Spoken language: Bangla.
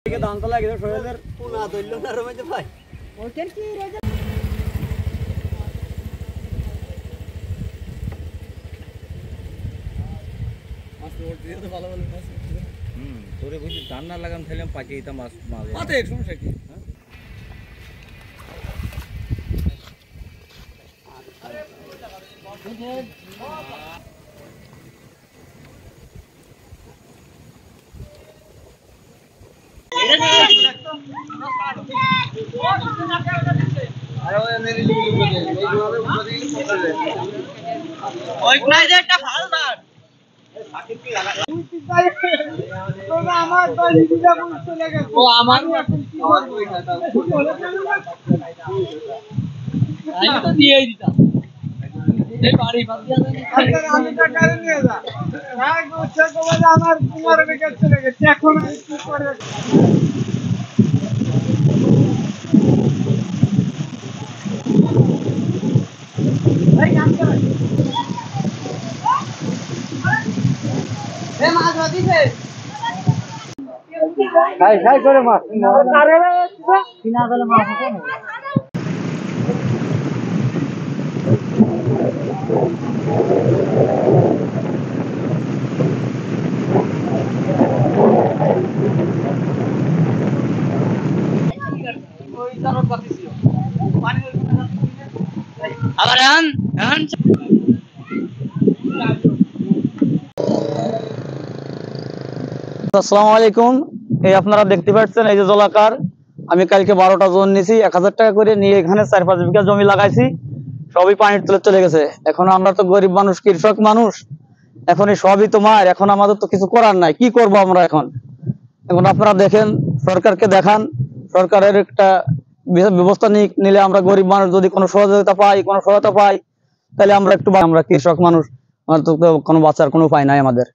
দান্ত লাগে শরীরের কোনা ধরল না রে মধ্যে ভাই ওইটার কি রে মাছ ওর দিয়ে তো ভালো ভালো মাছ তোরে বুঝি ধান না লাগাম খাইলাম পাকে এটা মাছ মাছ পাতে সমস্যা কি খাই করে মাছ কিনা গেলে মাছ আছে না ওই তার পাতি ছিল পানি আবার আন আসসালামু আলাইকুম। এই আপনারা দেখতে পাচ্ছেন এই যে জলাকার আমি কালকে 12টা জন নিয়েছি 1000 টাকা করে নিয়ে এখানে 4-5 বিঘা জমি লাগাইছি, সবই পানির তলে চলে গেছে। এখন আমরা তো গরিব মানুষ, কৃষক মানুষ, এখন এই সবই তোমার, এখন আমাদের তো কিছু করার নাই, কি করব আমরা এখন? এখন আপনারা দেখেন, সরকারকে দেখান, সরকারের একটা ব্যবস্থা নিলে আমরা গরিব মানুষ যদি কোনো সহযোগিতা পাই, কোনো সহায়তা পাই, তাহলে আমরা একটু, আমরা কৃষক মানুষ, আমাদের তো কোনো বাঁচার কোনো উপায় নাই আমাদের।